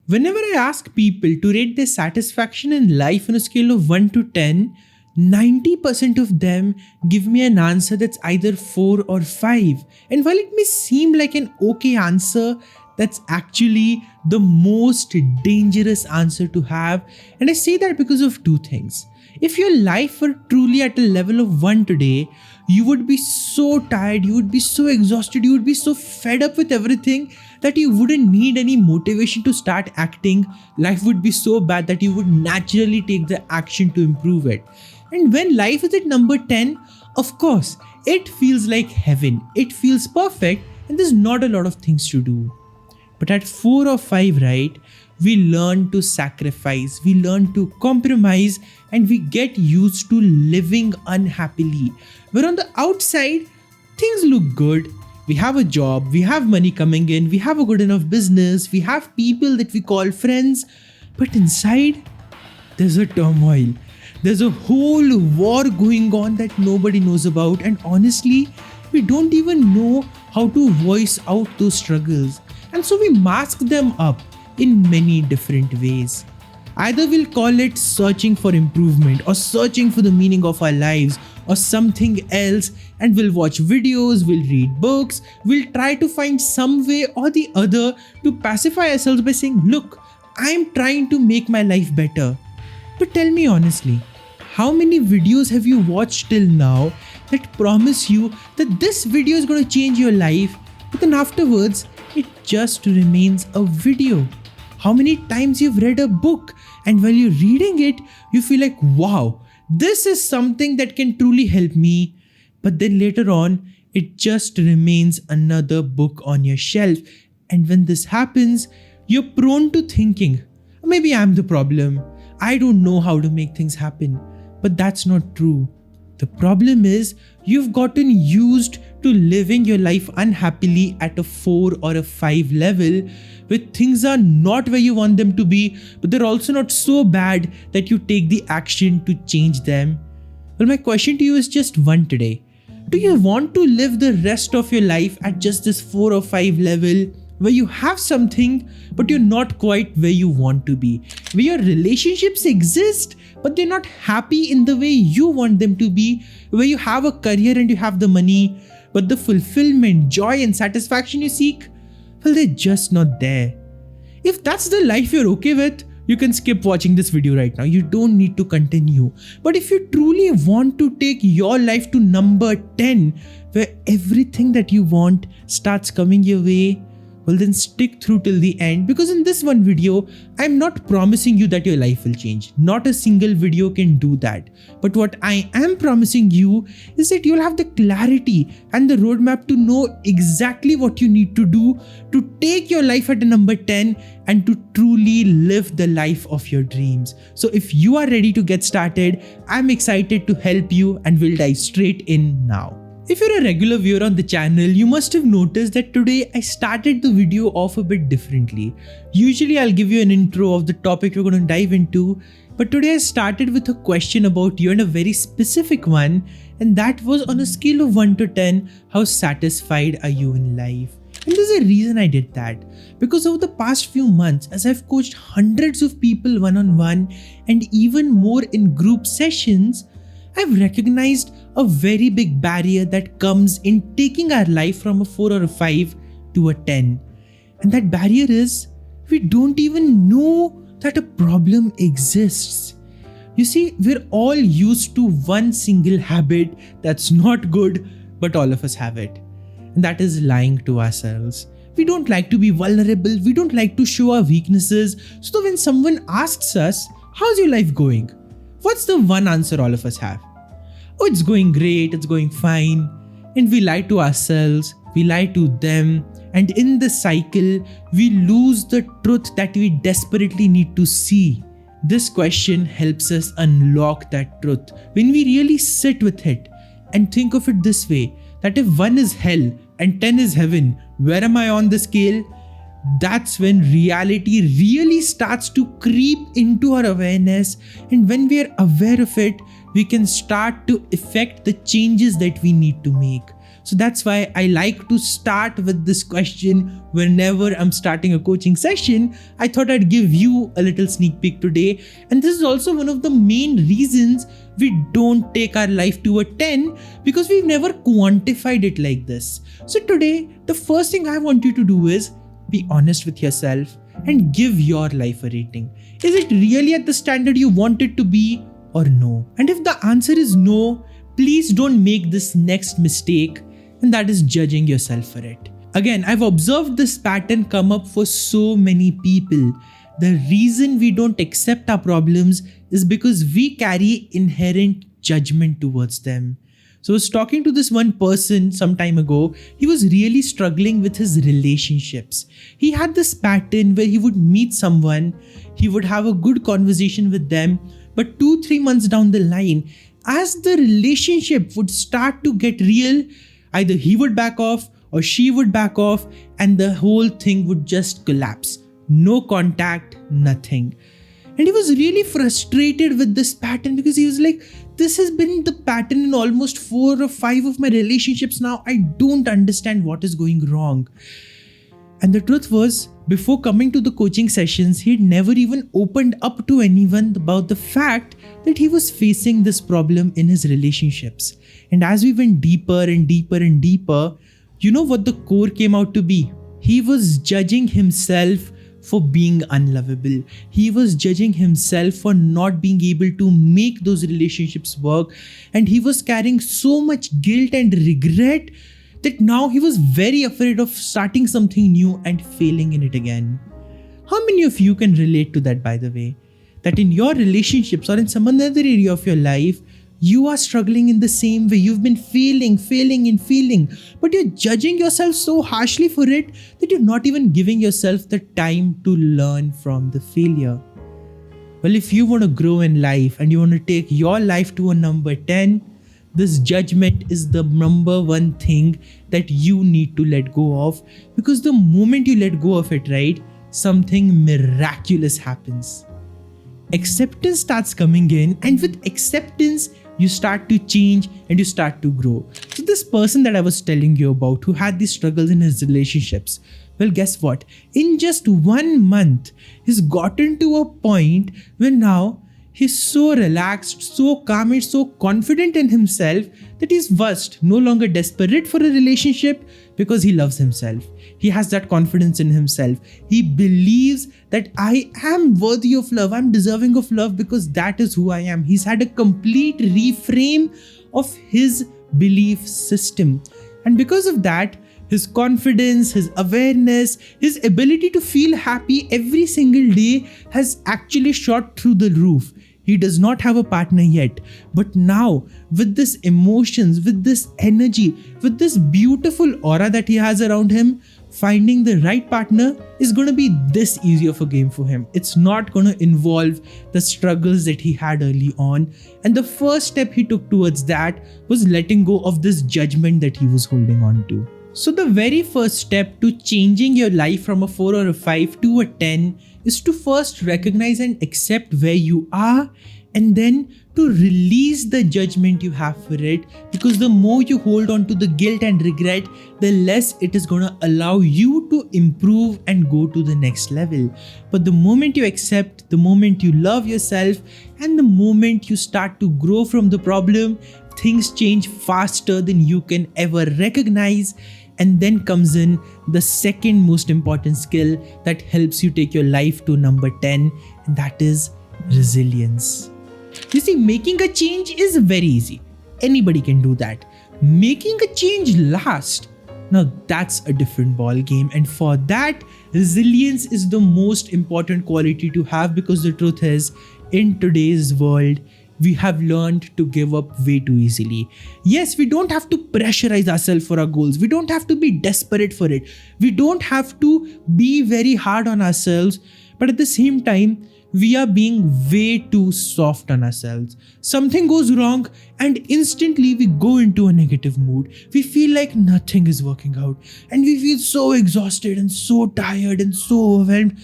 Whenever I ask people to rate their satisfaction in life on a scale of 1 to 10, 90% of them give me an answer that's either 4 or 5. And while it may seem like an okay answer, that's actually the most dangerous answer to have. And I say that because of two things. If your life were truly at a level of 1 today, you would be so tired, you would be so exhausted, you would be so fed up with everything that you wouldn't need any motivation to start acting. Life would be so bad that you would naturally take the action to improve it. And when life is at number 10, of course, it feels like heaven. It feels perfect and there's not a lot of things to do. But at 4 or 5, right, we learn to sacrifice, we learn to compromise, and we get used to living unhappily. Where on the outside, things look good. We have a job, we have money coming in, we have a good enough business, we have people that we call friends. But inside, there's a turmoil. There's a whole war going on that nobody knows about. And honestly, we don't even know how to voice out those struggles. And so we mask them up in many different ways. Either we'll call it searching for improvement or searching for the meaning of our lives or something else, and we'll watch videos, we'll read books, we'll try to find some way or the other to pacify ourselves by saying, look, I'm trying to make my life better. But tell me honestly, how many videos have you watched till now that promise you that this video is going to change your life, but then afterwards, it just remains a video? How many times you've read a book and while you're reading it, you feel like, wow, this is something that can truly help me. But then later on, it just remains another book on your shelf. And when this happens, you're prone to thinking, maybe I'm the problem. I don't know how to make things happen. But that's not true. The problem is you've gotten used to living your life unhappily at a 4 or a 5 level, where things are not where you want them to be, but they're also not so bad that you take the action to change them. Well, my question to you is just one today. Do you want to live the rest of your life at just this 4 or 5 level, where you have something, but you're not quite where you want to be, where your relationships exist, but they're not happy in the way you want them to be, where you have a career and you have the money, but the fulfillment, joy and satisfaction you seek, well, they're just not there. If that's the life you're okay with, you can skip watching this video right now. You don't need to continue. But if you truly want to take your life to number 10, where everything that you want starts coming your way, well then stick through till the end, because in this one video, I'm not promising you that your life will change. Not a single video can do that. But what I am promising you is that you'll have the clarity and the roadmap to know exactly what you need to do to take your life at a number 10 and to truly live the life of your dreams. So if you are ready to get started, I'm excited to help you and we'll dive straight in now. If you're a regular viewer on the channel, you must have noticed that today I started the video off a bit differently. Usually I'll give you an intro of the topic we're going to dive into, but today I started with a question about you and a very specific one, and that was on a scale of 1 to 10, how satisfied are you in life? And there's a reason I did that, because over the past few months, as I've coached hundreds of people one-on-one and even more in group sessions, I've recognized a very big barrier that comes in taking our life from a 4 or a 5 to a 10. And that barrier is we don't even know that a problem exists. You see, we're all used to one single habit that's not good, but all of us have it. And that is lying to ourselves. We don't like to be vulnerable. We don't like to show our weaknesses. So when someone asks us, how's your life going? What's the one answer all of us have? Oh, it's going great, it's going fine. And we lie to ourselves, we lie to them, and in the cycle, we lose the truth that we desperately need to see. This question helps us unlock that truth when we really sit with it and think of it this way, that if 1 is hell and 10 is heaven, where am I on the scale? That's when reality really starts to creep into our awareness, and when we are aware of it, we can start to effect the changes that we need to make. So that's why I like to start with this question whenever I'm starting a coaching session. I thought I'd give you a little sneak peek today. And this is also one of the main reasons we don't take our life to a 10, because we've never quantified it like this. So today, the first thing I want you to do is be honest with yourself and give your life a rating. Is it really at the standard you want it to be or no? And if the answer is no, please don't make this next mistake, and that is judging yourself for it. Again, I've observed this pattern come up for so many people. The reason we don't accept our problems is because we carry inherent judgment towards them. So I was talking to this one person some time ago. He was really struggling with his relationships. He had this pattern where he would meet someone, he would have a good conversation with them, but 2-3 months down the line, as the relationship would start to get real, either he would back off or she would back off, and the whole thing would just collapse. No contact, nothing. And he was really frustrated with this pattern because he was like, this has been the pattern in almost 4 or 5 of my relationships now. I don't understand what is going wrong. And the truth was, before coming to the coaching sessions, he'd never even opened up to anyone about the fact that he was facing this problem in his relationships. And as we went deeper and deeper and deeper, you know what the core came out to be? He was judging himself for being unlovable. He was judging himself for not being able to make those relationships work. And he was carrying so much guilt and regret that now he was very afraid of starting something new and failing in it again. How many of you can relate to that, by the way? That in your relationships or in some other area of your life, you are struggling in the same way. You've been failing, but you're judging yourself so harshly for it that you're not even giving yourself the time to learn from the failure. Well, if you want to grow in life and you want to take your life to a number 10, this judgment is the number one thing that you need to let go of, because the moment you let go of it, right, something miraculous happens. Acceptance starts coming in, and with acceptance, you start to change and you start to grow. So this person that I was telling you about who had these struggles in his relationships, well, guess what? In just 1 month, he's gotten to a point where now he's so relaxed, so calm, and so confident in himself that he's first no longer desperate for a relationship because he loves himself. He has that confidence in himself. He believes that I am worthy of love. I'm deserving of love because that is who I am. He's had a complete reframe of his belief system. And because of that, his confidence, his awareness, his ability to feel happy every single day has actually shot through the roof. He does not have a partner yet, but now with this emotions, with this energy, with this beautiful aura that he has around him, finding the right partner is going to be this easy of a game for him. It's not going to involve the struggles that he had early on. And the first step he took towards that was letting go of this judgment that he was holding on to. So the very first step to changing your life from a 4 or a 5 to a 10 is to first recognize and accept where you are, and then to release the judgment you have for it, because the more you hold on to the guilt and regret, the less it is going to allow you to improve and go to the next level. But the moment you accept, the moment you love yourself, and the moment you start to grow from the problem, things change faster than you can ever recognize. And then comes in the second most important skill that helps you take your life to number 10, and that is resilience. You see, making a change is very easy. Anybody can do that. Making a change last, now that's a different ball game. And for that, resilience is the most important quality to have, because the truth is, in today's world, we have learned to give up way too easily. Yes, we don't have to pressurize ourselves for our goals. We don't have to be desperate for it. We don't have to be very hard on ourselves. But at the same time, we are being way too soft on ourselves. Something goes wrong and instantly we go into a negative mood. We feel like nothing is working out. And we feel so exhausted and so tired and so overwhelmed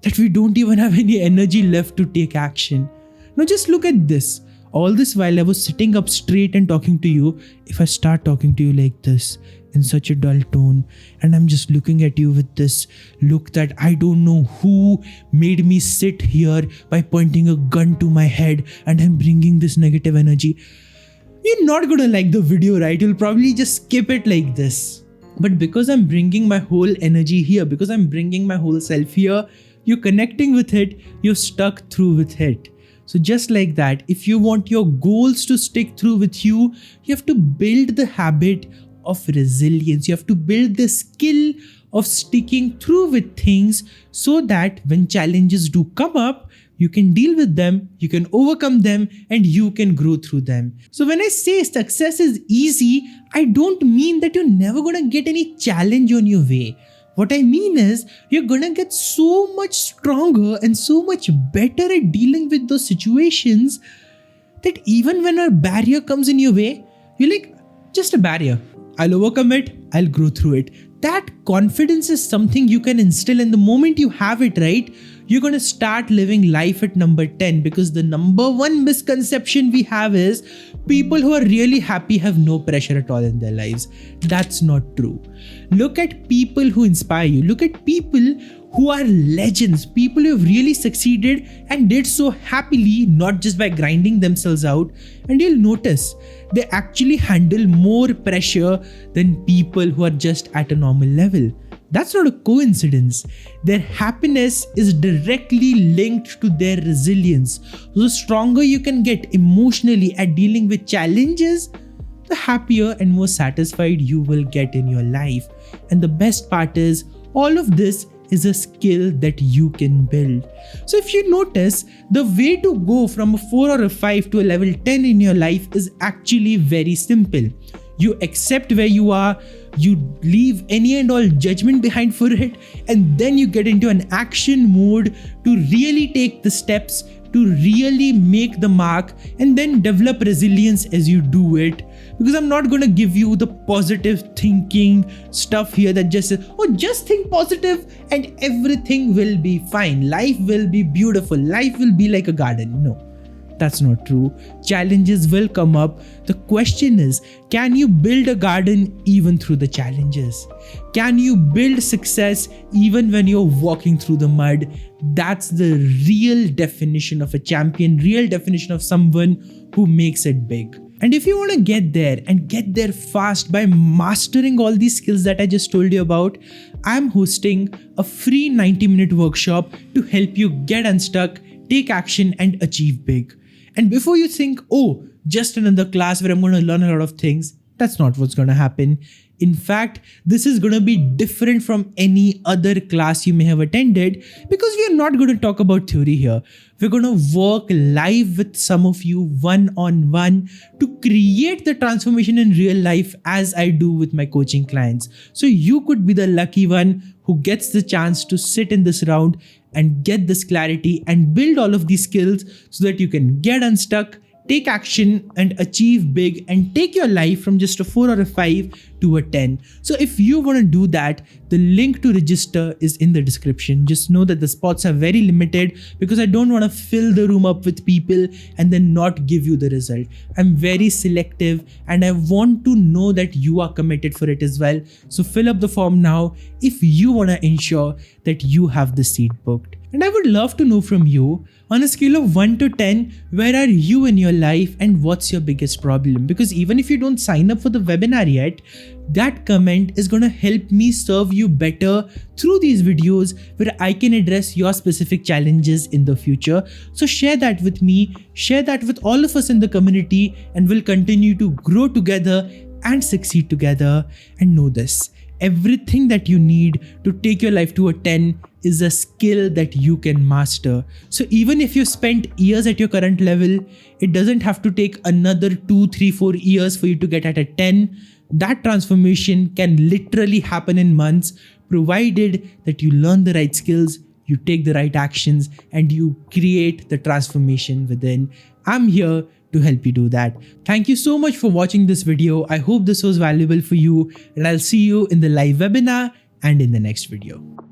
that we don't even have any energy left to take action. Now just look at this. All this while I was sitting up straight and talking to you. If I start talking to you like this, in such a dull tone, and I'm just looking at you with this look that I don't know who made me sit here by pointing a gun to my head, and I'm bringing this negative energy, you're not gonna like the video, right? You'll probably just skip it like this. But because I'm bringing my whole energy here, because I'm bringing my whole self here, you're connecting with it, you're stuck through with it. So just like that, if you want your goals to stick through with you, you have to build the habit of resilience. You have to build the skill of sticking through with things so that when challenges do come up, you can deal with them, you can overcome them, and you can grow through them. So when I say success is easy, I don't mean that you're never gonna get any challenge on your way. What I mean is, you're gonna get so much stronger and so much better at dealing with those situations that even when a barrier comes in your way, you're like, just a barrier. I'll overcome it, I'll grow through it. That confidence is something you can instill, and the moment you have it, right, you're going to start living life at number 10, because the number one misconception we have is people who are really happy have no pressure at all in their lives. That's not true. Look at people who inspire you. Look at people who are legends, people who have really succeeded and did so happily, not just by grinding themselves out. And you'll notice they actually handle more pressure than people who are just at a normal level. That's not a coincidence. Their happiness is directly linked to their resilience. So the stronger you can get emotionally at dealing with challenges, the happier and more satisfied you will get in your life. And the best part is, all of this is a skill that you can build. So if you notice, the way to go from a 4 or a 5 to a level 10 in your life is actually very simple. You accept where you are, you leave any and all judgment behind for it, and then you get into an action mode to really take the steps, to really make the mark, and then develop resilience as you do it. Because I'm not going to give you the positive thinking stuff here that just says, oh, just think positive and everything will be fine. Life will be beautiful. Life will be like a garden. No, that's not true. Challenges will come up. The question is, can you build a garden even through the challenges? Can you build success even when you're walking through the mud? That's the real definition of a champion, real definition of someone who makes it big. And if you want to get there and get there fast by mastering all these skills that I just told you about, I'm hosting a free 90-minute workshop to help you get unstuck, take action, and achieve big. And before you think, oh, just another class where I'm going to learn a lot of things, that's not what's going to happen. In fact, this is going to be different from any other class you may have attended, because we are not going to talk about theory here. We're going to work live with some of you one-on-one to create the transformation in real life as I do with my coaching clients. So you could be the lucky one who gets the chance to sit in this round and get this clarity and build all of these skills so that you can get unstuck, take action, and achieve big, and take your life from just a 4 or a 5 to a 10. So if you want to do that, the link to register is in the description. Just know that the spots are very limited, because I don't want to fill the room up with people and then not give you the result. I'm very selective and I want to know that you are committed for it as well. So fill up the form now if you want to ensure that you have the seat booked. And I would love to know from you, on a scale of 1 to 10, where are you in your life and what's your biggest problem? Because even if you don't sign up for the webinar yet, that comment is going to help me serve you better through these videos where I can address your specific challenges in the future. So share that with me, share that with all of us in the community, and we'll continue to grow together and succeed together. And know this, everything that you need to take your life to a 10 is a skill that you can master. So even if you spent years at your current level, it doesn't have to take another 2, 3, 4 years for you to get at a 10. That transformation can literally happen in months, provided that you learn the right skills, you take the right actions, and you create the transformation within. I'm here to help you do that. Thank you so much for watching this video. I hope this was valuable for you, and I'll see you in the live webinar and in the next video.